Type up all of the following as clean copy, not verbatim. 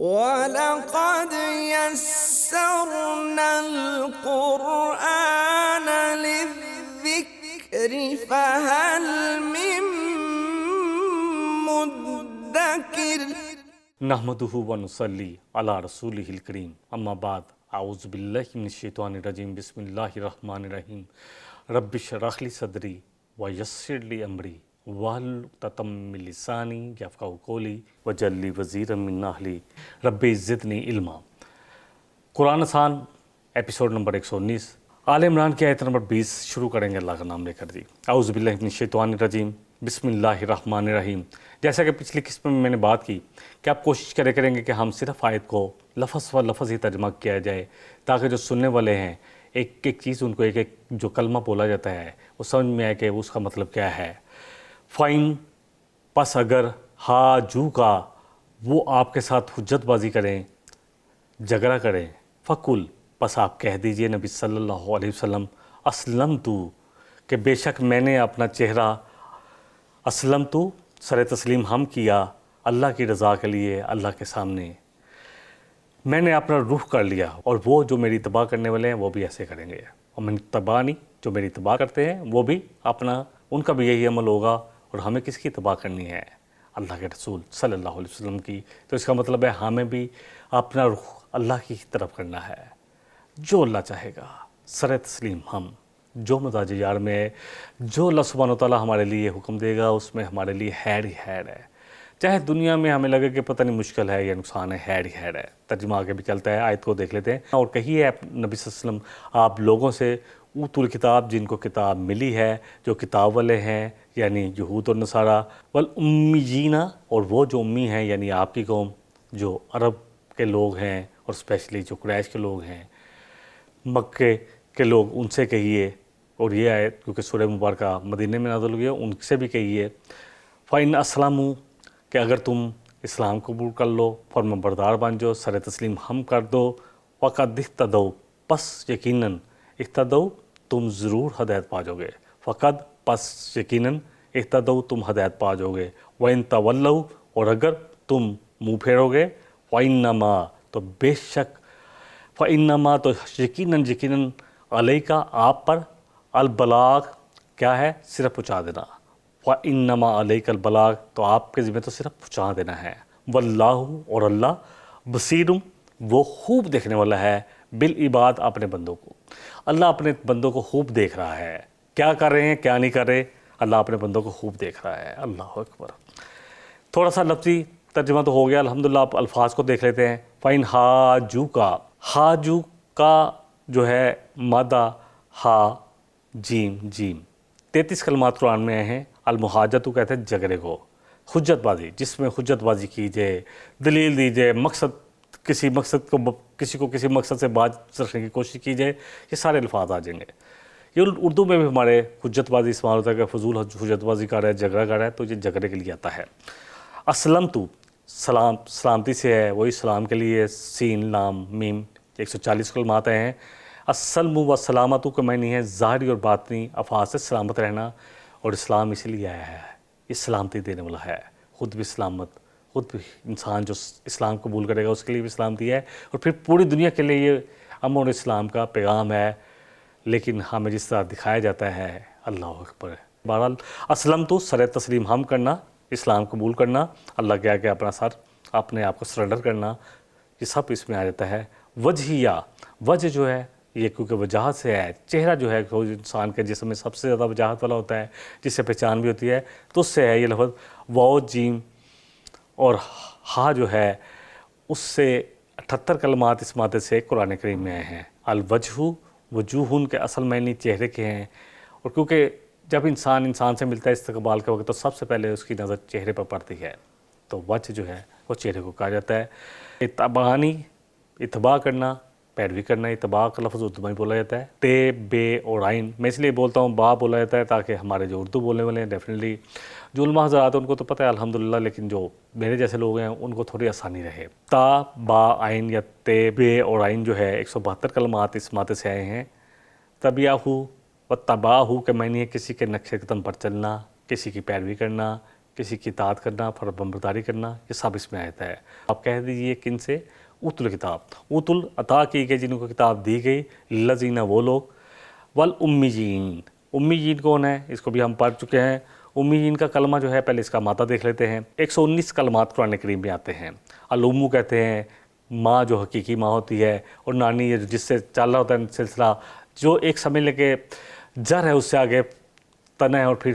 وَلَقَدْ يَسَّرْنَا الْقُرْآنَ لِلذِّكْرِ فَهَلْ مِن مُّدَّكِرٍ۔ نحمدہ ونصلی علی رسولہ الکریم، اما بعد، اعوذ باللہ من الشیطان الرجیم، بسم اللہ الرحمن الرحیم۔ رب اشرح لی صدری ویسر لی امری واحلل عقدۃ من لسانی یفقہوا قولی واجعل لی وزیرا من اہلی رب زدنی علما۔ قرآن آسان ایپیسوڈ نمبر 119، آل عمران کی آیت نمبر 20 شروع کریں گے اللہ کا نام لے کر جی۔ اعوذ باللہ من الشیطان الرجیم، بسم اللہ الرحمن الرحیم۔ جیسا کہ پچھلی قسم میں نے بات کی کہ آپ کوشش کریں گے کہ ہم صرف آیت کو لفظ و لفظ ہی ترجمہ کیا جائے، تاکہ جو سننے والے ہیں ایک ایک چیز ان کو ایک جو کلمہ بولا جاتا ہے وہ سمجھ میں آئے کہ اس کا مطلب کیا ہے۔ فَإِن پس اگر حاجو کا وہ آپ کے ساتھ حجت بازی کریں، جھگڑا کریں، فَقُل پس آپ کہہ دیجئے نبی صلی اللہ علیہ وسلم، اسلمتُ کہ بے شک میں نے اپنا چہرہ اسلمتُ سر تسلیم ہم کیا اللہ کی رضا کے لیے، اللہ کے سامنے میں نے اپنا رخ کر لیا، اور وہ جو میری اتباع کرنے والے ہیں وہ بھی ایسے کریں گے، اور من اتبعنی جو میری اتباع کرتے ہیں وہ بھی اپنا ان کا بھی یہی عمل ہوگا۔ اور ہمیں کس کی اتباع کرنی ہے؟ اللہ کے رسول صلی اللہ علیہ وسلم کی۔ تو اس کا مطلب ہے ہمیں بھی اپنا رخ اللہ کی طرف کرنا ہے، جو اللہ چاہے گا، سر تسلیم ہم، جو مزاج یار میں ہے، جو اللہ سبحانہ وتعالیٰ ہمارے لیے حکم دے گا اس میں ہمارے لیے خیر ہی خیر ہے، چاہے دنیا میں ہمیں لگے کہ پتہ نہیں مشکل ہے یا نقصان ہے، خیر ہی خیر ہے۔ ترجمہ آگے بھی چلتا ہے، آیت کو دیکھ لیتے ہیں۔ اور کہیے نبی صلی اللہ علیہ وسلم آپ لوگوں سے، اوتوا الکتاب جن کو کتاب ملی ہے، جو کتاب والے ہیں یعنی یہود اور نصارہ، والامیین اور وہ جو امی ہیں یعنی آپ کی قوم، جو عرب کے لوگ ہیں اور اسپیشلی جو قریش کے لوگ ہیں، مکے کے لوگ، ان سے کہیے، اور یہ آیت کیونکہ سورہ مبارکہ مدینہ میں نازل ہوئی ہے، ان سے بھی کہیے، فَإِنْ أَسْلَمُوا کہ اگر تم اسلام قبول کر لو، فرمان بردار بن جاؤ، سر تسلیم ہم کر دو، فَقَدْ اهْتَدَوْا پس یقیناً، اهتدوا تم ضرور ہدایت پا جاؤ گے، فقد پس یقیناً، اهتدوا تم ہدایت پا جاؤ گے، وَإِن تَوَلَّوْا اور اگر تم منہ پھیرو گے، فَإِنَّمَا تو بے شک، فَإِنَّمَا تو یقیناً علیک آپ پر، البلاغ کیا ہے؟ صرف پہنچا دینا، فَإِنَّمَا علیک البلاغ تو آپ کے ذمہ تو صرف پہنچا دینا ہے، واللہ اور اللہ، بصیر وہ خوب دیکھنے والا ہے، بالعباد اپنے بندوں کو۔ اللہ اپنے بندوں کو خوب دیکھ رہا ہے، کیا کر رہے ہیں کیا نہیں کر رہے، اللہ اپنے بندوں کو خوب دیکھ رہا ہے۔ اللہ اکبر۔ تھوڑا سا لفظی ترجمہ تو ہو گیا، الحمدللہ آپ الفاظ کو دیکھ لیتے ہیں۔ فَإِنْ حاجو کا جو ہے مادہ ہا جیم 33 کلمات قرآن میں آئے ہیں۔ المحاجتو کہتے ہیں جھگڑے کو، حجت بازی، جس میں حجت بازی کی جائے، دلیل دی جائے، کسی مقصد سے بات رکھنے کی کوشش کی جائے، یہ سارے الفاظ آ جائیں گے۔ یہ اردو میں بھی ہمارے حجت بازی استعمال ہوتا ہے کہ فضول حجت بازی کر رہا ہے، جھگڑا کر رہا ہے، تو یہ جھگڑے کے لیے آتا ہے۔ اسلمتو سلامتی سے ہے، وہی سلام کے لیے سین لام میم 140 کلمات آئے ہیں۔ السلم و سلامتو کا معنی ہے ظاہری اور باطنی افعال سے سلامت رہنا، اور اسلام اس لیے آیا ہے، یہ سلامتی دینے والا ہے، خود بھی سلامت، خود بھی انسان جو اسلام قبول کرے گا اس کے لیے بھی سلامتی ہے، اور پھر پوری دنیا کے لیے یہ امن اور اسلام کا پیغام ہے، لیکن ہمیں جس طرح دکھایا جاتا ہے، اللہ اکبر۔ بہرحال اسلمتو سر تسلیم ہم کرنا، اسلام قبول کرنا، اللہ کے آگے اپنا سر، اپنے آپ کو سرنڈر کرنا، یہ سب اس میں آ جاتا ہے۔ وجہیہ، وجہ جو ہے یہ کیونکہ وجاہت سے ہے، چہرہ جو ہے انسان کے جسم میں سب سے زیادہ وجاہت والا ہوتا ہے، جس سے پہچان بھی ہوتی ہے، تو اس سے ہے یہ لفظ۔ واو جیم اور ہا جو ہے اس سے 78 کلمات اس مادے سے قرآن کریم میں آئے ہیں۔ الوجہ وجوہن کے اصل معنی چہرے کے ہیں، اور کیونکہ جب انسان سے ملتا ہے استقبال کے وقت تو سب سے پہلے اس کی نظر چہرے پر پڑتی ہے، تو وجہ جو ہے وہ چہرے کو کہا جاتا ہے۔ اتبعنی اتباع کرنا، پیروی کرنا، اتباع کا لفظ اردو میں بولا جاتا ہے۔ تے بے اور عین میں اس لیے بولتا ہوں با بولا جاتا ہے تاکہ ہمارے جو اردو بولنے والے ہیں ڈیفینیٹلی جو علماء حضرات ہیں ان کو تو پتہ ہے الحمدللہ، لیکن جو میرے جیسے لوگ ہیں ان کو تھوڑی آسانی رہے۔ تا با عین یا تے بے اور عین جو ہے 172 کلمات اس مادے سے آئے ہیں۔ تبیعہ و تباہ کے معنی ہے کسی کے نقش قدم پر چلنا، کسی کی پیروی کرنا، کسی کی اطاعت کرنا، فرمانبرداری کرنا، یہ سب اس میں آیت ہے۔ آپ کہہ دیجئے کن سے؟ اوت الکتاب، اوت العطا کی گئی، جن کو کتاب دی گئی، الذین وہ لوگ، والامیین، امیین کون ہے؟ اس کو بھی ہم پڑھ چکے ہیں۔ امیین کا کلمہ جو ہے، پہلے اس کا مادہ دیکھ لیتے ہیں۔ 119 کلمات قرآن کریم میں آتے ہیں۔ الامو کہتے ہیں ماں جو حقیقی ماں ہوتی ہے، اور نانی یہ جس سے چل رہا ہوتا ہے سلسلہ، جو ایک سمجھ لے کہ جڑ ہے، اس سے آگے تنہ ہے، اور پھر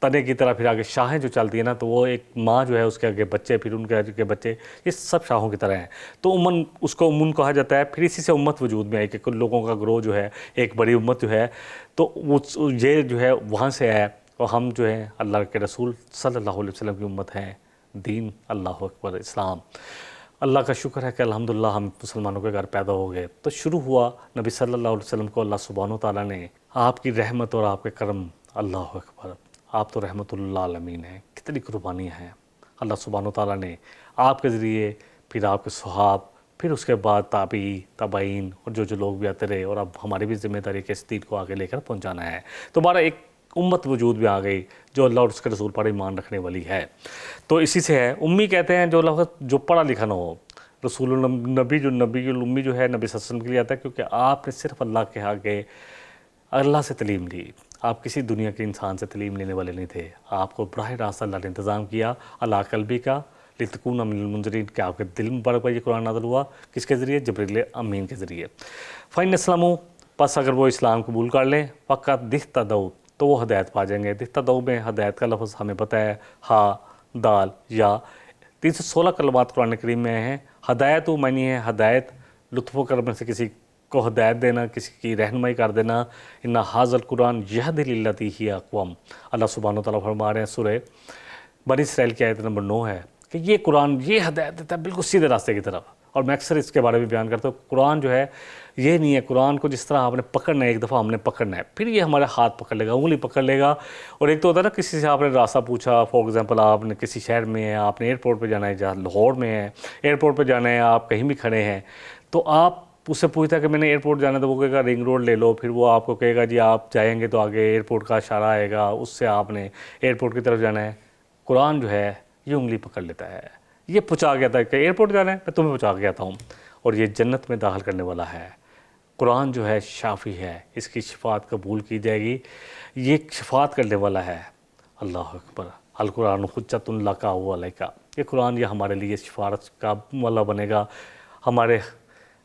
تنے کی طرح پھر آگے شاخیں جو چلتی ہیں نا، تو وہ ایک ماں جو ہے، اس کے آگے بچے، پھر ان کے آگے بچے، یہ سب شاخوں کی طرح ہیں۔ تو امن، اس کو امن کہا جاتا ہے۔ پھر اسی سے امت وجود میں آئی کہ کچھ لوگوں کا گروہ جو ہے، ایک بڑی امت جو ہے، تو یہ جو ہے وہاں سے ہے، اور ہم جو ہے اللہ کے رسول صلی اللہ علیہ وسلم کی امت ہیں۔ دین اللہ اکبر، اسلام۔ اللہ کا شکر ہے کہ الحمدللہ ہم مسلمانوں کے گھر پیدا ہو گئے۔ تو شروع ہوا نبی صلی اللہ علیہ وسلم کو اللہ سبحانہ و تعالیٰ نے، آپ کی رحمت اور آپ کے کرم، اللہ اکبر، آپ تو رحمت اللہ عالمین ہیں، کتنی قربانیاں ہیں۔ اللہ سبحانہ و تعالیٰ نے آپ کے ذریعے، پھر آپ کے صحاب، پھر اس کے بعد تابعی، تابعین، اور جو لوگ بھی آتے رہے، اور اب ہماری بھی ذمہ داری کہ اس دین کو آگے لے کر پہنچانا ہے۔ تو ہمارا ایک امت وجود میں آ گئی جو اللہ اور اس کے رسول پر ایمان رکھنے والی ہے۔ تو اسی سے ہے امی کہتے ہیں جو لفظ جو پڑھا لکھا نہ ہو۔ رسول نبی جو نبی الامی جو ہے، نبی صلی اللہ علیہ وسلم کے لیے آتا ہے، کیونکہ آپ نے صرف اللہ کے آگے اللہ سے تعلیم لی۔ آپ کسی دنیا کے انسان سے تعلیم لینے والے نہیں تھے۔ آپ کو براہ راست اللہ نے انتظام کیا، اللہ قلبی کا لتکون من المنذرین، کہ آپ کے دل مبارک پر یہ قرآن نازل ہوا، کس کے ذریعے؟ جبریل امین کے ذریعے۔ فَإِنْ اسْلَمُوا، پس اگر وہ اسلام قبول کر لیں، فَقَدْ اهْتَدَوْا، تو وہ ہدایت پا جائیں گے۔ اهْتَدَوْا میں ہدایت کا لفظ ہمیں پتہ ہے، ہا، دال، یا 316 کلمات قرآن کریم میں ہیں۔ ہدایت و معنی ہے ہدایت، لطف و کرم سے کسی کو ہدایت دینا، کسی کی رہنمائی کر دینا۔ ان ھذا القرآن یہدی للتی ہی اقوم، اللہ سبحانہ و تعالیٰ فرما رہے ہیں، سورہ بنی اسرائیل کی آیت نمبر 9 ہے، کہ یہ قرآن یہ ہدایت دیتا ہے بالکل سیدھے راستے کی طرف۔ اور میں اکثر اس کے بارے میں بیان کرتا ہوں، قرآن جو ہے یہ نہیں ہے، قرآن کو جس طرح آپ نے پکڑنا ہے، ایک دفعہ ہم نے پکڑنا ہے، پھر یہ ہمارے ہاتھ پکڑ لے گا، انگلی پکڑ لے گا۔ اور ایک تو ہوتا ہے نا، کسی سے آپ نے راستہ پوچھا، فار ایگزامپل آپ نے کسی شہر میں ہیں، آپ نے ایئرپورٹ پہ جانا ہے، جہاں لاہور میں ہے، ایئرپورٹ پہ جانا ہے، آپ کہیں بھی کھڑے ہیں، تو آپ اس سے پوچھتا ہے کہ میں نے ایئرپورٹ جانا ہے، تو وہ کہے گا رنگ روڈ لے لو، پھر وہ آپ کو کہے گا جی آپ جائیں گے تو آگے ایئرپورٹ کا اشارہ آئے گا، اس سے آپ نے ایئرپورٹ کی طرف جانا ہے۔ قرآن جو ہے یہ انگلی پکڑ لیتا ہے، یہ پہنچا کے آتا ہے کہ ایئرپورٹ جانا ہے، میں تمہیں پہنچا کے آتا ہوں، اور یہ جنت میں داخل کرنے والا ہے۔ قرآن جو ہے شافی ہے، اس کی شفاعت قبول کی جائے گی، یہ شفاعت کرنے والا ہے۔ اللہ اکبر، القرآن حجۃ لک و علیک، یہ قرآن یہ ہمارے لیے شفاعت کا والا بنے گا،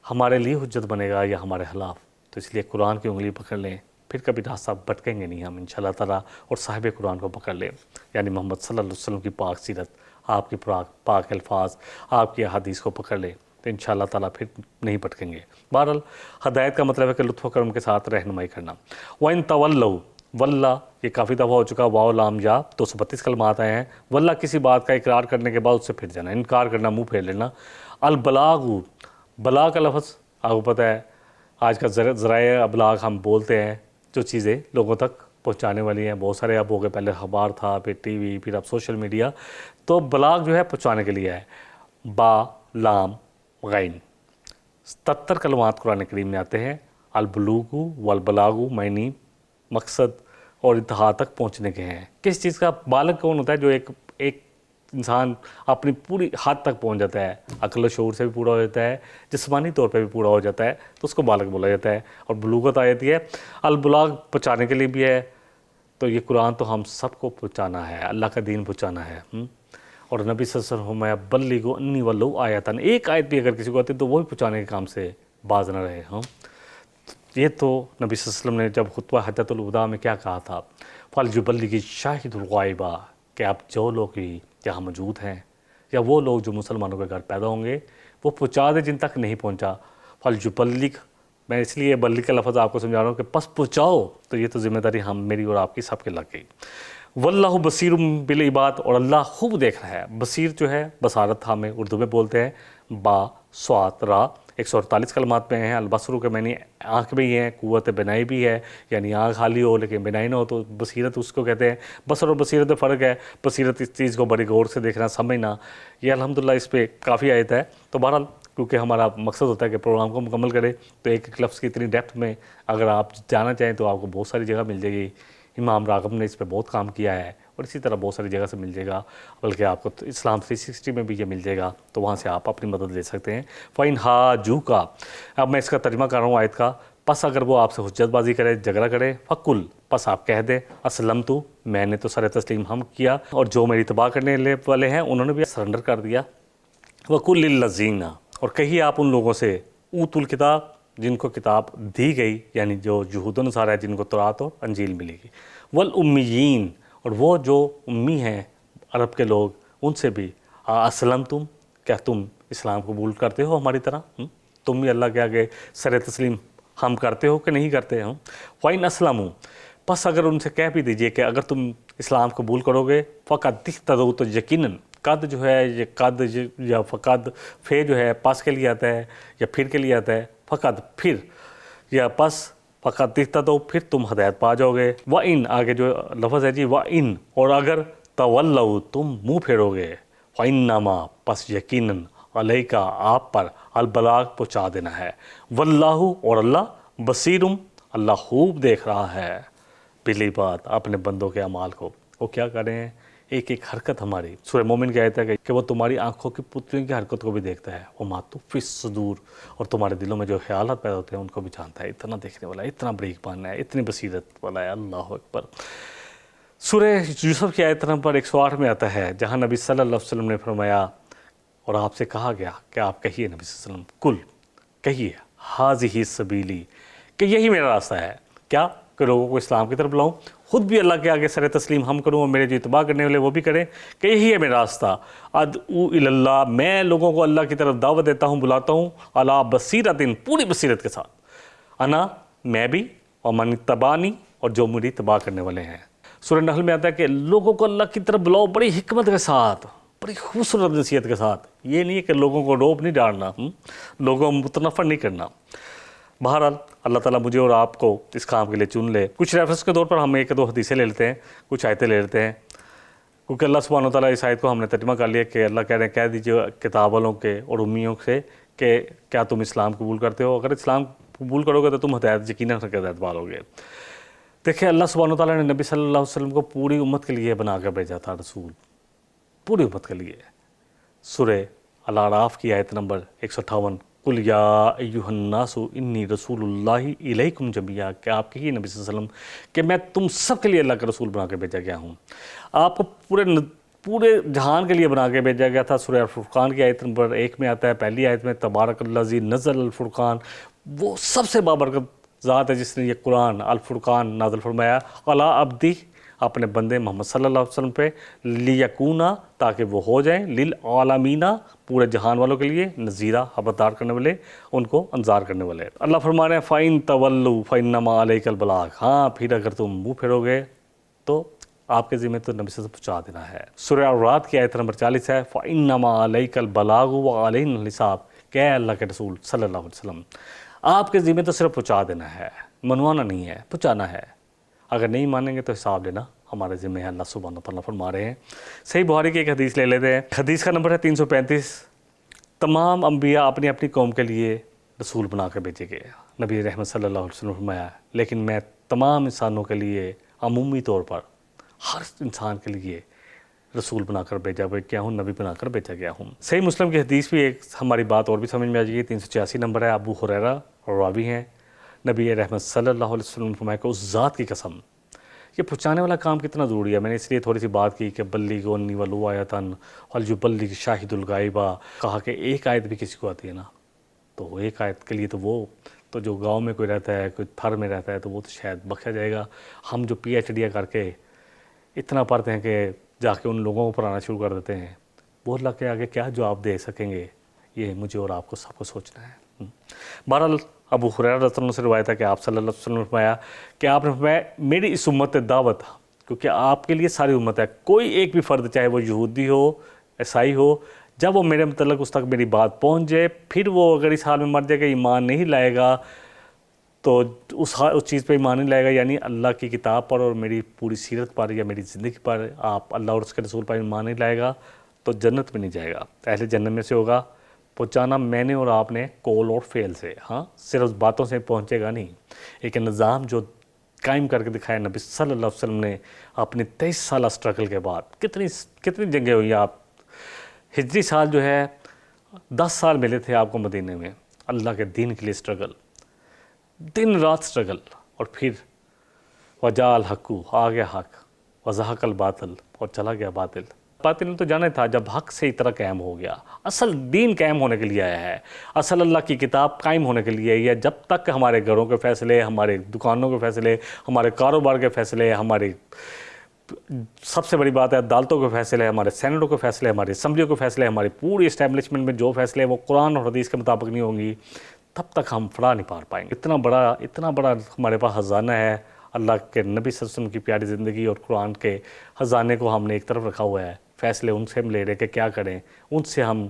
ہمارے لیے حجت بنے گا یا ہمارے خلاف۔ تو اس لیے قرآن کی انگلی پکڑ لیں، پھر کبھی راستہ بھٹکیں گے نہیں ہم انشاءاللہ تعالیٰ، اور صاحب قرآن کو پکڑ لیں، یعنی محمد صلی اللہ علیہ وسلم کی پاک سیرت، آپ کی پاک الفاظ، آپ کی احادیث کو پکڑ لیں، تو انشاءاللہ تعالیٰ پھر نہیں بھٹکیں گے۔ بہرحال ہدایت کا مطلب ہے کہ لطف و کرم کے ساتھ رہنمائی کرنا۔ وَإِن تَوَلَّوْا، واللہ یہ کافی دفعہ ہو چکا، واو لام یا 232 کلمات آئے ہیں۔ واللہ کسی بات کا اقرار کرنے کے بعد اس سے پھر جانا، انکار کرنا، منہ پھیر لینا۔ البلاغ، بلاغ کا لفظ آپ کو پتہ ہے، آج کا ذرائع ابلاغ ہم بولتے ہیں جو چیزیں لوگوں تک پہنچانے والی ہیں، بہت سارے اب ہو گئے، پہلے اخبار تھا، پھر ٹی وی، پھر اب سوشل میڈیا۔ تو بلاغ جو ہے پہنچانے کے لیے ہے، با لام غین، 77 کلمات قرآن کریم میں آتے ہیں۔ البلوغ والبلاغ معنی مقصد اور انتہا تک پہنچنے کے ہیں۔ کس چیز کا بالغ کون ہوتا ہے؟ جو ایک انسان اپنی پوری حد تک پہنچ جاتا ہے، عقل و شعور سے بھی پورا ہو جاتا ہے، جسمانی طور پہ بھی پورا ہو جاتا ہے، تو اس کو بالغ بولا جاتا ہے۔ اور بلوغت آ جاتی ہے، البلاغ پہنچانے کے لیے بھی ہے۔ تو یہ قرآن تو ہم سب کو پہنچانا ہے، اللہ کا دین پہنچانا ہے۔ اور نبی صلی اللہ علیہ وسلم بلغوا انی ولو آیۃ، ایک آیت بھی اگر کسی کو آتی تو وہ بھی پہنچانے کے کام سے باز نہ رہے۔ یہ تو نبی صلی اللہ علیہ وسلم نے جب خطبہ حجۃ الوداع میں کیا کہا تھا، فَلْيُبَلِّغِ الشَّاهِدُ الْغَائِبَ، کہ آپ جو لوگ بھی یہاں موجود ہیں، یا وہ لوگ جو مسلمانوں کے گھر پیدا ہوں گے، وہ پہنچا دے جن تک نہیں پہنچا۔ فَلْيُبَلِّغ، میں اس لیے بلغ کا لفظ آپ کو سمجھا رہا ہوں کہ پس پہنچاؤ، تو یہ تو ذمہ داری ہم، میری اور آپ کی سب کے لگ گئی۔ واللہ بصیر بالعباد، اور اللہ خوب دیکھ رہا ہے۔ بصیر جو ہے بصارت ہمیں اردو میں بولتے ہیں، با صاد را، 148 کلمات میں ہیں۔ البصر کے معنی آنکھ بھی ہیں، قوت بینائی بھی ہے، یعنی آنکھ خالی ہو لیکن بینائی نہ ہو تو بصیرت اس کو کہتے ہیں۔ بصر اور بصیرت میں فرق ہے، بصیرت اس چیز کو بڑی غور سے دیکھنا، سمجھنا، یہ الحمدللہ اس پہ کافی آیت ہے۔ تو بہرحال کیونکہ ہمارا مقصد ہوتا ہے کہ پروگرام کو مکمل کرے، تو ایک ایک لفظ کی اتنی ڈیپتھ میں اگر آپ جانا چاہیں تو آپ کو بہت ساری جگہ مل جائے گی۔ امام راغب نے اس پہ بہت کام کیا ہے، اور اسی طرح بہت ساری جگہ سے مل جائے گا، بلکہ آپ کو اسلام 360 میں بھی یہ مل جائے گا، تو وہاں سے آپ اپنی مدد لے سکتے ہیں۔ فَإِنْ حَاجُّوكَ، اب میں اس کا ترجمہ کر رہا ہوں آیت کا، پس اگر وہ آپ سے حجت بازی کرے، جھگڑا کرے، فَقُلْ، پس آپ کہہ دیں اسلمت، میں نے تو سر تسلیم ہم کیا، اور جو میری تباہ کرنے والے ہیں انہوں نے بھی سرنڈر کر دیا۔ وَقُلْ لِلَّذِينَ، اور کہیے آپ ان لوگوں سے، اوتوا الکتاب، جن کو کتاب دی گئی، یعنی جو یہود و نصارہ ہے، جن کو تورات اور انجیل ملے گی، والامیین، اور وہ جو امی ہیں عرب کے لوگ، ان سے بھی، اسلمتم، کیا تم اسلام قبول کرتے ہو ہماری طرح؟ تم بھی اللہ کے آگے سر تسلیم ہم کرتے ہو کہ نہیں کرتے ہوں؟ وَإِنْ أَسْلَمُوا، پس اگر ان سے کہہ بھی دیجئے کہ اگر تم اسلام قبول کرو گے، فقط اہتدوا، تو یقیناً قد جو ہے، یہ قد یا فقد، فے جو ہے پس کے لیے آتا ہے یا پھر کے لیے آتا ہے، فقط پھر یا پس، فقط اہتدوا، پھر تم ہدایت پا جاؤ گے۔ وَإِنْ، آگے جو لفظ ہے جی، وَإِنْ، اور اگر تولوا، تم منہ پھیرو گے، فَإِنَّمَا، پس یقیناً، علیک، آپ پر، البلاغ، پہنچا دینا ہے، واللہ، اور اللہ، بصیرم، اللہ خوب دیکھ رہا ہے، پہلی بات اپنے بندوں کے اعمال کو، وہ کیا کر رہے ہیں، ایک ایک حرکت ہماری۔ سورہ مومن کی آیت ہے کہ وہ تمہاری آنکھوں کی پتلیوں کی حرکت کو بھی دیکھتا ہے، وما تخفی الصدور، اور تمہارے دلوں میں جو خیالات پیدا ہوتے ہیں ان کو بھی جانتا ہے۔ اتنا دیکھنے والا ہے، اتنا بریک بان ہے، اتنی بصیرت والا ہے، اللہ اکبر۔ سورہ یوسف کی آیت نمبر 108 میں آتا ہے، جہاں نبی صلی اللہ علیہ وسلم نے فرمایا، اور آپ سے کہا گیا کہ آپ کہیے نبی صلی اللہ علیہ وسلم، کل، کہیے، ہاذہ سبیلی، کہ یہی میرا راستہ ہے، کیا کہ لوگوں کو اسلام کی طرف بلاؤں، خود بھی اللہ کے آگے سر تسلیم ہم کروں، اور میرے جو اتباع کرنے والے وہ بھی کریں، کہ یہی ہے میرا راستہ، ادعو الی اللہ، میں لوگوں کو اللہ کی طرف دعوت دیتا ہوں، بلاتا ہوں، علی بصیرۃ، پوری بصیرت کے ساتھ، انا، میں بھی، اور من اتبعنی، اور جو میری اتباع کرنے والے ہیں۔ سورہ نحل میں آتا ہے کہ لوگوں کو اللہ کی طرف بلاؤ بڑی حکمت کے ساتھ، بڑی خوبصورت نصیحت کے ساتھ، یہ نہیں ہے کہ لوگوں کو روب نہیں ڈالنا، لوگوں کو متنفر نہیں کرنا۔ بہرحال اللہ تعالیٰ مجھے اور آپ کو اس کام کے لیے چن لے۔ کچھ ریفرنس کے طور پر ہم ایک دو حدیثیں لے لیتے ہیں، کچھ آیتیں لے لیتے ہیں، کیونکہ اللہ سبحانہ وتعالیٰ اس آیت کو ہم نے ترجمہ کر لیا کہ اللہ کہہ رہے ہیں، کہہ دیجیے کتاب والوں کے اور امیوں سے کہ کیا تم اسلام قبول کرتے ہو؟ اگر اسلام قبول کرو گے تو تم ہدایت، یقیناً ہدایت پالو گے۔ دیکھیں اللہ سبحانہ وتعالیٰ نے نبی صلی اللہ علیہ وسلم کو پوری امت کے لیے بنا کر بھیجا تھا، رسول، پوری امت کے لیے۔ سورہ الاعراف کی آیت نمبر 158، قل یا ایھا الناس انی رسول اللہ الیکم جمیعا، کہ آپ کہیے نبی صلی اللہ علیہ وسلم کہ میں تم سب کے لیے اللہ کا رسول بنا کے بھیجا گیا ہوں، آپ کو پورے جہان کے لیے بنا کے بھیجا گیا تھا۔ سورہ الفرقان کی آیت نمبر 1 میں آتا ہے، پہلی آیت میں، تبارک الذی نزل الفرقان، وہ سب سے بابرکت ذات ہے جس نے یہ قرآن الفرقان نازل فرمایا، علی عبدی، اپنے بندے محمد صلی اللہ علیہ وسلم پہ، لیکونا، تاکہ وہ ہو جائیں، للعالمین، پورے جہان والوں کے لیے، نذیرہ، خبردار کرنے والے، ان کو انذار کرنے والے۔ اللہ فرما رہے ہیں، فَإِن تَوَلُّوا فَإِنَّمَا عَلَيْكَ الْبَلَاغُ، ہاں پھر اگر تم منہ پھیرو گے تو آپ کے ذمہ تو نبی صلی اللہ علیہ وسلم پہنچا دینا ہے۔ سورہ الرعد کی آیت نمبر 40 ہے، فَإِنَّمَا عَلَيْكَ الْبَلَاغُ وَعَلَيْنَا الْحِسَابُ، کہ اللہ کے رسول صلی اللہ علیہ وسلم آپ کے ذمہ تو صرف پہنچا دینا ہے، منوانا نہیں ہے، پہنچانا ہے، اگر نہیں مانیں گے تو حساب لینا ہمارے ذمہ ہے، اللہ سبحانہ تعالیٰ فرما رہے ہیں۔ صحیح بخاری کی ایک حدیث لے لیتے ہیں، حدیث کا نمبر ہے 335، تمام انبیاء اپنی اپنی قوم کے لیے رسول بنا کر بھیجے گئے، نبی رحمت صلی اللہ علیہ وسلم نے فرمایا، لیکن میں تمام انسانوں کے لیے عمومی طور پر ہر انسان کے لیے رسول بنا کر بھیجا گیا ہوں، نبی بنا کر بھیجا گیا ہوں۔ صحیح مسلم کی حدیث بھی ایک ہماری بات اور بھی سمجھ میں آ جائے گی، 386 نمبر ہے، ابو ہریرہ راوی ہیں، نبی رحمت صلی اللہ علیہ وسلم نے فرمایا کہ اس ذات کی قسم، یہ پہنچانے والا کام کتنا ضروری ہے۔ میں نے اس لیے تھوڑی سی بات کی کہ بلغ عنی ولو آیۃ ولیبلغ شاہد الغائبہ، کہا کہ ایک آیت بھی کسی کو آتی ہے نا، تو ایک آیت کے لیے تو وہ تو جو گاؤں میں کوئی رہتا ہے، کوئی تھر میں رہتا ہے، تو وہ تو شاید بخشا جائے گا۔ ہم جو پی ایچ ڈی کر کے اتنا پڑھتے ہیں کہ جا کے ان لوگوں کو پڑھانا شروع کر دیتے ہیں، وہ اللہ کے آگے کیا جواب دے سکیں گے، یہ مجھے اور آپ کو سب کو سوچنا ہے۔ بہرحال ابو ہریرہ رضی اللہ عنہ سے روایت ہے کہ آپ صلی اللہ علیہ وسلم نے فرمایا کہ آپ نے فرمایا، میری اس امت دعوت، کیونکہ آپ کے لیے ساری امت ہے، کوئی ایک بھی فرد چاہے وہ یہودی ہو، عیسائی ہو، جب وہ میرے متعلق اس تک میری بات پہنچ جائے، پھر وہ اگر اس حال میں مر جائے کہ ایمان نہیں لائے گا، تو اس چیز پہ ایمان نہیں لائے گا، یعنی اللہ کی کتاب پر اور میری پوری سیرت پر یا میری زندگی پر، آپ اللہ اور اس کے رسول پر ایمان نہیں لائے گا، تو جنت میں نہیں جائے گا، اہل جنت میں سے ہوگا۔ پہنچانا میں نے اور آپ نے قول اور فعل سے، ہاں صرف باتوں سے پہنچے گا نہیں، ایک نظام جو قائم کر کے دکھایا نبی صلی اللہ علیہ وسلم نے اپنی 23 سالہ سٹرگل کے بعد۔ کتنی جنگیں ہوئی ہیں۔ آپ ہجری سال جو ہے 10 سال ملے تھے آپ کو مدینے میں اللہ کے دین کے لیے سٹرگل، دن رات سٹرگل، اور پھر وجاء الحق، آ گیا حق، وزہق الباطل، اور چلا گیا باطل۔ باطل نے تو جانا تھا جب حق سے طرح قائم ہو گیا۔ اصل دین قائم ہونے کے لیے آیا ہے، اصل اللہ کی کتاب قائم ہونے کے لیے آئی ہے۔ جب تک ہمارے گھروں کے فیصلے، ہمارے دکانوں کے فیصلے، ہمارے کاروبار کے فیصلے، ہماری سب سے بڑی بات ہے عدالتوں کے فیصلے، ہمارے سینٹوں کے فیصلے، ہماری اسمبلیوں کے فیصلے، ہماری پوری اسٹیبلشمنٹ میں جو فیصلے وہ قرآن اور حدیث کے مطابق نہیں ہوں گی، تب تک ہم فرا نہیں پار پائیں گے۔ اتنا بڑا ہمارے پاس خزانہ ہے، اللہ کے نبی صلی اللہ علیہ وسلم کی پیاری زندگی اور قرآن کے خزانے کو ہم نے ایک طرف رکھا ہوا ہے۔ فیصلے ان سے ہم لے رہے ہیں کہ کیا کریں، ان سے ہم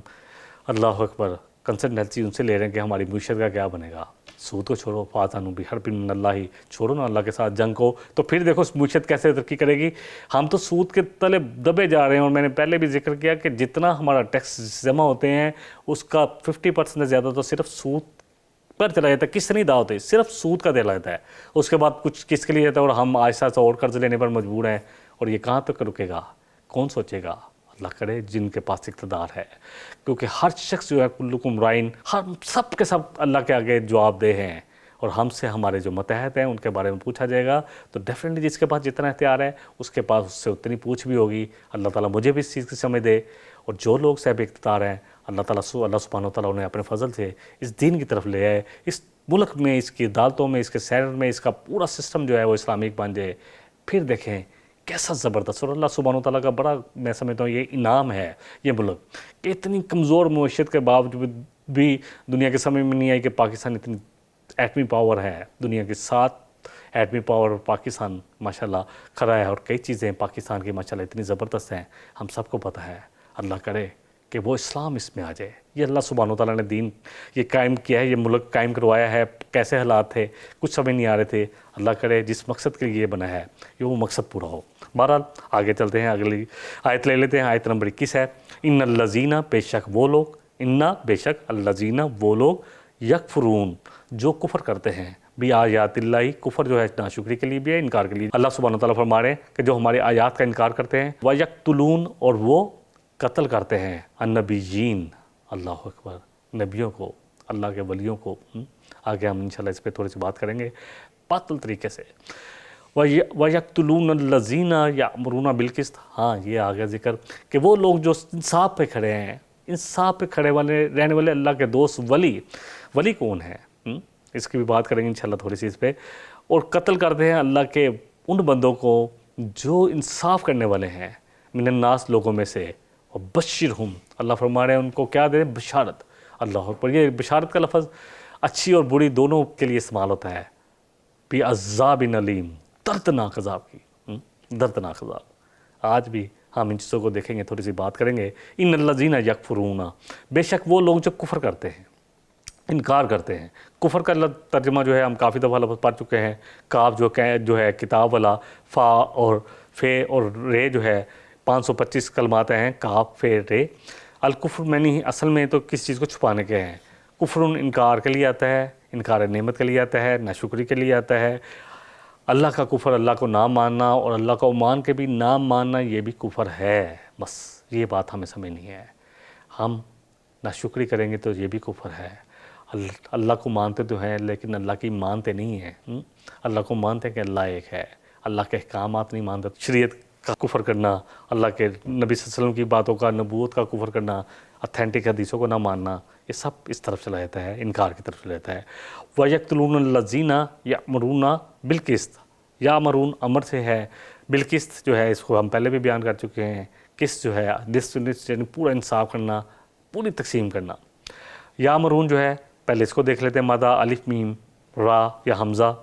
اللہ اکبر کنسلٹنسی ان سے لے رہے ہیں کہ ہماری معیشت کا کیا بنے گا۔ سود کو چھوڑو، فاطنوا بحرب من اللہ، چھوڑو نا اللہ کے ساتھ جنگ کو، تو پھر دیکھو معیشت کیسے ترقی کرے گی۔ ہم تو سود کے تلے دبے جا رہے ہیں، اور میں نے پہلے بھی ذکر کیا کہ جتنا ہمارا ٹیکس جمع ہوتے ہیں اس کا 50% سے زیادہ تو صرف سود پر چلا جاتا ہے۔ کس نہیں ادا ہوتے، صرف سود کا چلا جاتا ہے، اس کے بعد کچھ کس کے لیے جاتا ہے، اور ہم آہستہ آہستہ اور قرض لینے پر مجبور ہیں، اور یہ کہاں تک رکے گا، کون سوچے گا؟ اللہ کرے جن کے پاس اقتدار ہے، کیونکہ ہر شخص جو ہے کلکم رائن، ہم سب کے سب اللہ کے آگے جواب دہ ہیں، اور ہم سے ہمارے جو متحد ہیں ان کے بارے میں پوچھا جائے گا، تو ڈیفینیٹلی جس کے پاس جتنا اختیار ہے اس کے پاس اس سے اتنی پوچھ بھی ہوگی۔ اللہ تعالیٰ مجھے بھی اس چیز کی سمجھ دے، اور جو لوگ صاحب اقتدار ہیں اللہ سبحانہ و تعالیٰ انہیں اپنے فضل سے اس دین کی طرف لے آئے، اس ملک میں، اس کی عدالتوں میں، اس کے سینٹ میں اس کا پورا سسٹم جو ہے وہ اسلامک بن جائے، پھر دیکھیں کیسا زبردست۔ اور اللہ سبحانہ و تعالیٰ کا بڑا میں سمجھتا ہوں یہ انعام ہے یہ ملک کہ اتنی کمزور معیشت کے باوجود بھی دنیا کے سمجھ میں نہیں آئی کہ پاکستان اتنی ایٹمی پاور ہے، دنیا کے 7 ایٹمی پاور پاکستان ماشاءاللہ کھڑا ہے، اور کئی چیزیں پاکستان کی ماشاءاللہ اتنی زبردست ہیں، ہم سب کو پتہ ہے۔ اللہ کرے کہ وہ اسلام اس میں آ جائے۔ یہ اللہ سبحانہ و تعالیٰ نے دین یہ قائم کیا ہے، یہ ملک قائم کروایا ہے، کیسے حالات تھے کچھ سمجھ نہیں آ رہے تھے، اللہ کرے جس مقصد کے لیے یہ بنا ہے یہ وہ مقصد پورا ہو۔ بہرحال آگے چلتے ہیں، اگلی آیت لے لیتے ہیں، آیت نمبر 21 ہے، ان الذین، بے شک وہ لوگ، بے شک الذین وہ لوگ، یکفرون جو کفر کرتے ہیں، بھی آیات اللہ، کفر جو ہے ناشکری کے لیے بھی ہے، انکار کے لیے۔ اللہ سبحانہ و تعالیٰ فرما رہے ہیں کہ جو ہماری آیات کا انکار کرتے ہیں، وَيَقْتُلُونَ اور وہ قتل کرتے ہیں، النبیین، اللہ اکبر، نبیوں کو، اللہ کے ولیوں کو۔ آگے ہم انشاءاللہ اس پہ تھوڑی سی بات کریں گے باطل طریقے سے۔ وَيَقْتُلُونَ الَّذِينَ يَأْمُرُونَ بِالْقِسْطِ، ہاں یہ آ گیا ذکر کہ وہ لوگ جو انصاف پہ کھڑے ہیں، انصاف پہ کھڑے رہنے والے اللہ کے دوست ولی کون ہیں، اس کی بھی بات کریں گے انشاءاللہ تھوڑی سی اس پہ۔ اور قتل کرتے ہیں اللہ کے ان بندوں کو جو انصاف کرنے والے ہیں، من الناس لوگوں میں سے، وبشرہم، اللہ فرما رہے ہیں ان کو کیا دے، بشارت۔ اللہ پر یہ بشارت کا لفظ اچھی اور بری دونوں کے لیے استعمال ہوتا ہے، بعذاب علیم، دردناک عذاب کی، دردناک عذاب۔ آج بھی ہم ان چیزوں کو دیکھیں گے، تھوڑی سی بات کریں گے۔ ان الذین یکفرون، بے شک وہ لوگ جو کفر کرتے ہیں، انکار کرتے ہیں۔ کفر کا ترجمہ جو ہے ہم کافی دفعہ لفظ پڑھ چکے ہیں، کاف جو ہے کتاب والا، فا اور فے اور رے جو ہے 525 کلمات ہیں، کاف فے رے۔ الکفر میں نہیں، اصل میں تو کس چیز کو چھپانے کے ہیں۔ کفر انکار کے لیے آتا ہے، انکار نعمت کے لیے آتا ہے، ناشکری کے لیے آتا ہے۔ اللہ کا کفر، اللہ کو نہ ماننا، اور اللہ کو مان کے بھی نہ ماننا، یہ بھی کفر ہے۔ بس یہ بات ہمیں سمجھنی ہے۔ ہم ناشکری کریں گے تو یہ بھی کفر ہے۔ اللہ کو مانتے تو ہیں لیکن اللہ کی مانتے نہیں ہیں۔ اللہ کو مانتے ہیں کہ اللہ ایک ہے، اللہ کے احکامات نہیں مانتے۔ شریعت کا کفر کرنا، اللہ کے نبی صلی اللہ علیہ وسلم کی باتوں کا، نبوت کا کفر کرنا، اتھینٹک حدیثوں کو نہ ماننا، یہ سب اس طرف چلا جاتا ہے، انکار کی طرف چلا جاتا ہے۔ وَيَقْتُلُونَ الَّذِينَ يَأْمُرُونَ بِالْقِسْطِ، یامرون امر سے ہے، بالقسط جو ہے اس کو ہم پہلے بھی بیان کر چکے ہیں۔ قسط جو ہے نصف یعنی پورا انصاف کرنا، پوری تقسیم کرنا۔ یامرون جو ہے پہلے اس کو دیکھ لیتے ہیں، مادہ الف میم را یا حمزہ،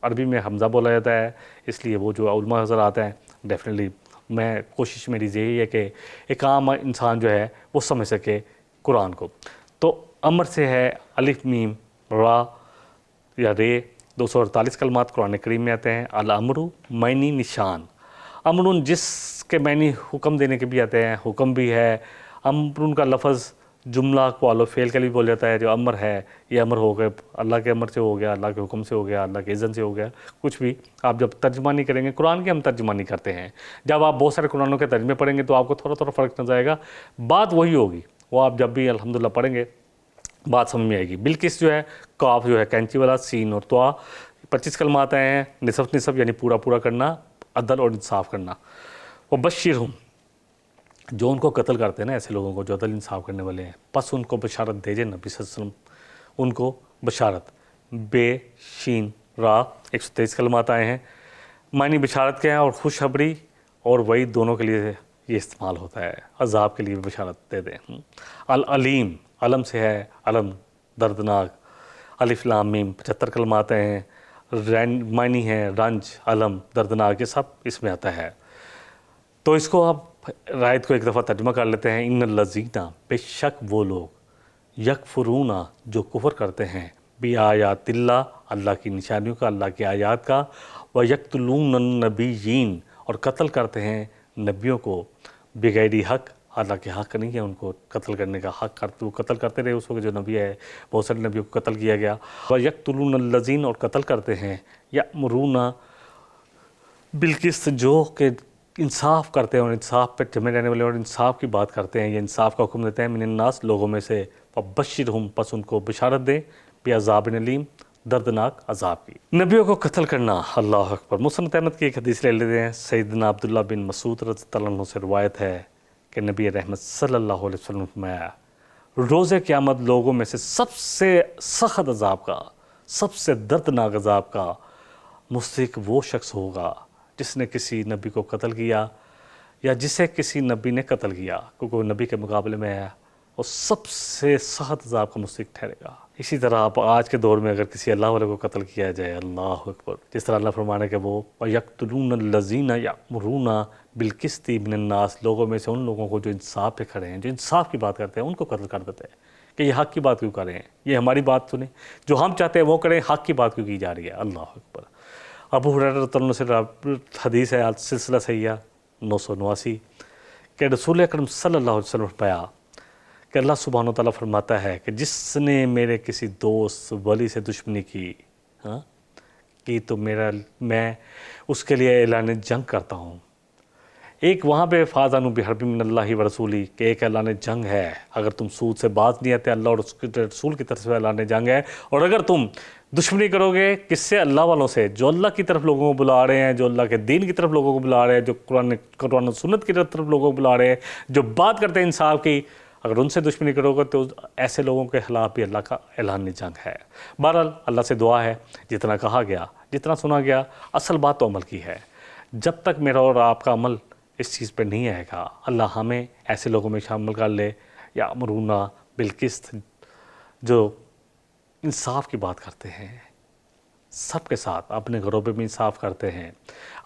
عربی میں حمزہ بولا جاتا ہے، اس لیے وہ جو علماء نظر آتے ہیں ڈیفینیٹلی میں کوشش میری یہی ہے کہ ایک عام انسان جو ہے وہ سمجھ سکے قرآن کو۔ تو امر سے ہے الف میم را یا رے، 248 کلمات قرآن کریم میں آتے ہیں۔ الامر معنی نشان، امرن جس کے معنی حکم دینے کے بھی آتے ہیں، حکم بھی ہے۔ امرن کا لفظ جملہ کو فعل کا بھی بول جاتا ہے. جو امر ہے یہ امر ہو گیا اللہ کے امر سے ہو گیا, اللہ کے حکم سے ہو گیا, اللہ کے اذن سے ہو گیا. کچھ بھی آپ جب ترجمانی کریں گے, قرآن کی ہم ترجمانی کرتے ہیں, جب آپ بہت سارے قرآنوں کے ترجمے پڑھیں گے تو آپ کو تھوڑا تھوڑا فرق نظر آئے گا. بات وہی ہوگی, وہ آپ جب بھی الحمدللہ پڑھیں گے بات سمجھ میں آئے گی. بلقس جو ہے قاف جو ہے کینچی والا, سین اور طوا 25 کلمات آئے ہیں. نصف یعنی پورا پورا کرنا, عدل اور انصاف کرنا. وہ بشرہم, جو ان کو قتل کرتے ہیں نا, ایسے لوگوں کو جو عدل انصاف کرنے والے ہیں, پس ان کو بشارت دیجئے نبی صلی اللہ علیہ وسلم, ان کو بشارت. بے شین را 123 کلمات آئے ہیں. معنی بشارت کے ہیں اور خوشخبری اور وعید دونوں کے لیے یہ استعمال ہوتا ہے. عذاب کے لیے بھی بشارت دے دیں. العلیم, علم سے ہے علم دردناک. الف لام میم 75 کلمات آئے ہیں. معنی ہے رنج, علم, دردناک, یہ سب اس میں آتا ہے. تو اس کو آپ رایت کو ایک دفعہ ترجمہ کر لیتے ہیں. ان الذین, بے شک وہ لوگ, یکفرون, جو کفر کرتے ہیں, بآیات اللہ, اللہ کی نشانیوں کا, اللہ کی آیات کا, ویقتلون النبیین, اور قتل کرتے ہیں نبیوں کو, بغیر حق, اللہ کے حق نہیں ہے ان کو قتل کرنے کا حق. کرتے وہ قتل کرتے رہے اس وقت جو نبی ہے, بہت سارے نبیوں کو قتل کیا گیا. ویقتلون الذین, اور قتل کرتے ہیں, یأمرون بالقسط, جو کہ انصاف کرتے ہیں اور انصاف پہ جمے رہنے والے اور انصاف کی بات کرتے ہیں, یہ انصاف کا حکم دیتے ہیں. من الناس, لوگوں میں سے. فبشرہم, پس ان کو بشارت دیں, بعذاب علیم, دردناک عذاب کی. نبیوں کو قتل کرنا, اللہ اکبر. مسند احمد کی ایک حدیث لے لیتے ہیں. سیدنا عبداللہ بن مسعود رضی اللہ عنہ سے روایت ہے کہ نبی رحمت صلی اللہ علیہ وسلم نے فرمایا, روز قیامت لوگوں میں سے سب سے سخت عذاب کا, سب سے دردناک عذاب کا مستحق وہ شخص ہوگا جس نے کسی نبی کو قتل کیا یا جسے کسی نبی نے قتل کیا. کیونکہ نبی کے مقابلے میں ہے, وہ سب سے سخت عذاب کا مستحق ٹھہرے گا. اسی طرح آپ آج کے دور میں اگر کسی اللہ والے کو قتل کیا جائے, اللہ اکبر, جس طرح اللہ فرمانے کہ وہ وَيَقْتُلُونَ الَّذِينَ يَأْمُرُونَ بِالْقِسْطِ مِنَ النَّاسِ, لوگوں میں سے ان لوگوں کو جو انصاف پہ کھڑے ہیں, جو انصاف کی بات کرتے ہیں, ان کو قتل کر دیتے ہیں کہ یہ حق کی بات کیوں کر رہے ہیں, یہ ہماری بات سنیں, جو ہم چاہتے ہیں وہ کریں, حق کی بات کیوں کی جا رہی ہے. اللہ اکبر. ابو ہریرہ رضی اللہ عنہ سے حدیث ہے, سلسلہ صحیحہ 989, کہ رسول اکرم صلی اللہ علیہ وسلم فرمایا کہ اللہ سبحانہ وتعالیٰ فرماتا ہے کہ جس نے میرے کسی دوست ولی سے دشمنی کی تو میں اس کے لیے اعلان جنگ کرتا ہوں. ایک وہاں پہ فاذانوا بحرب من اللہ و رسولی, کہ ایک اعلان جنگ ہے, اگر تم سود سے باز نہیں آتے, اللہ اور اس کے رسول کی طرف سے اعلان جنگ ہے. اور اگر تم دشمنی کرو گے کس سے, اللہ والوں سے, جو اللہ کی طرف لوگوں کو بلا رہے ہیں, جو اللہ کے دین کی طرف لوگوں کو بلا رہے ہیں, جو قرآن و سنت کی طرف لوگوں کو بلا رہے ہیں, جو بات کرتے ہیں انصاف کی, اگر ان سے دشمنی کرو گے تو ایسے لوگوں کے خلاف بھی اللہ کا اعلان جنگ ہے. بہرحال اللہ سے دعا ہے, جتنا کہا گیا, جتنا سنا گیا, اصل بات تو عمل کی ہے. جب تک میرا اور آپ کا عمل اس چیز پہ نہیں آئے گا, اللہ ہمیں ایسے لوگوں میں شامل کر لے, یا یأمرون بالقسط, جو انصاف کی بات کرتے ہیں سب کے ساتھ, اپنے گھروں پہ بھی انصاف کرتے ہیں,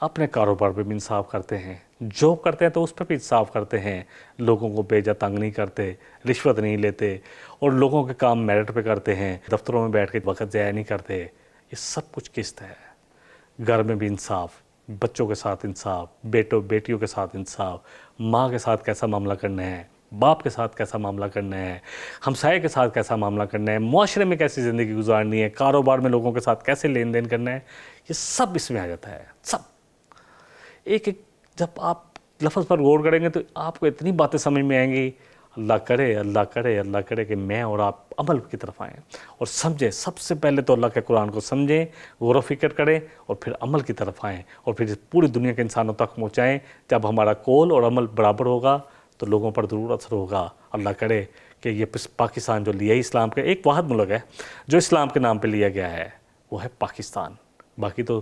اپنے کاروبار پہ بھی انصاف کرتے ہیں, جاب کرتے ہیں تو اس پہ بھی انصاف کرتے ہیں, لوگوں کو بے جا تنگ نہیں کرتے, رشوت نہیں لیتے, اور لوگوں کے کام میرٹ پہ کرتے ہیں, دفتروں میں بیٹھ کے وقت ضائع نہیں کرتے. یہ سب کچھ قسط ہے. گھر میں بھی انصاف, بچوں کے ساتھ انصاف, بیٹیوں کے ساتھ انصاف, ماں کے ساتھ کیسا معاملہ کرنا ہے, باپ کے ساتھ کیسا معاملہ کرنا ہے, ہمسائے کے ساتھ کیسا معاملہ کرنا ہے, معاشرے میں کیسی زندگی گزارنی ہے, کاروبار میں لوگوں کے ساتھ کیسے لین دین کرنا ہے, یہ سب اس میں آ جاتا ہے. سب ایک ایک, جب آپ لفظ پر غور کریں گے تو آپ کو اتنی باتیں سمجھ میں آئیں گی. اللہ کرے, اللہ کرے, اللہ کرے کہ میں اور آپ عمل کی طرف آئیں اور سمجھیں. سب سے پہلے تو اللہ کے قرآن کو سمجھیں, غور و فکر کریں, اور پھر عمل کی طرف آئیں, اور پھر پوری دنیا کے انسانوں تک پہنچائیں. جب ہمارا قول اور عمل برابر ہوگا تو لوگوں پر ضرور اثر ہوگا. اللہ کرے کہ یہ پاکستان جو لیا اسلام کے, ایک واحد ملک ہے جو اسلام کے نام پہ لیا گیا ہے, وہ ہے پاکستان. باقی تو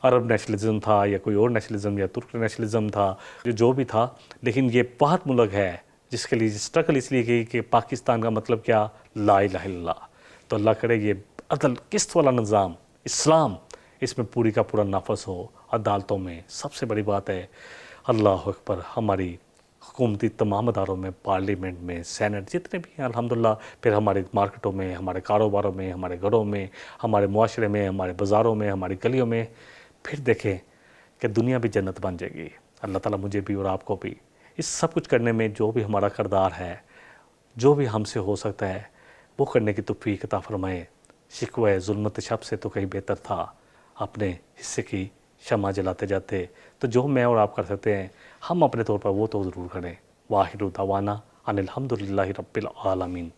عرب نیشنلزم تھا یا کوئی اور نیشنلزم یا ترک نیشنلزم تھا, جو بھی تھا, لیکن یہ واحد ملک ہے جس کے لیے اسٹرگل اس لیے کی کہ پاکستان کا مطلب کیا, لا الہ الا اللہ. تو اللہ کرے یہ عدل قسط والا نظام اسلام, اس میں پوری کا پورا نافذ ہو عدالتوں میں. سب سے بڑی بات ہے, اللہ اکبر, ہماری حکومتی تمام اداروں میں, پارلیمنٹ میں, سینٹ, جتنے بھی ہیں الحمدللہ, پھر ہمارے مارکیٹوں میں, ہمارے کاروباروں میں, ہمارے گھروں میں, ہمارے معاشرے میں, ہمارے بازاروں میں, ہماری گلیوں میں, پھر دیکھیں کہ دنیا بھی جنت بن جائے گی. اللہ تعالیٰ مجھے بھی اور آپ کو بھی اس سب کچھ کرنے میں جو بھی ہمارا کردار ہے جو بھی ہم سے ہو سکتا ہے وہ کرنے کی توفیق عطا فرمائے۔ شکوہ ظلمت شب سے تو کہیں بہتر تھا اپنے حصے کی شمع جلاتے جاتے، تو جو میں اور آپ کر سکتے ہیں ہم اپنے طور پر وہ تو ضرور کریں۔ وآخر دعوانا ان الحمدللہ رب العالمین۔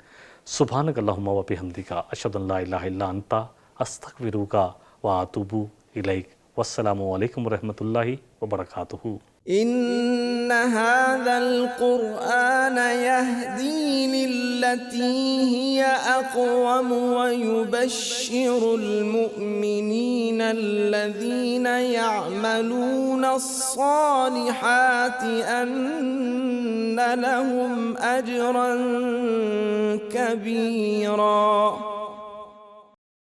سبحانک اللہم و بحمدک، اشہد ان لا الہ الا انت، استغفرک و اتوب الیک۔ والسلام علیکم ورحمۃ اللہ وبرکاتہ۔ إن هذا القرآن يهدي للتي هي أقوم ويبشر المؤمنين الذين يعملون الصالحات أن لهم أجرا كبيرا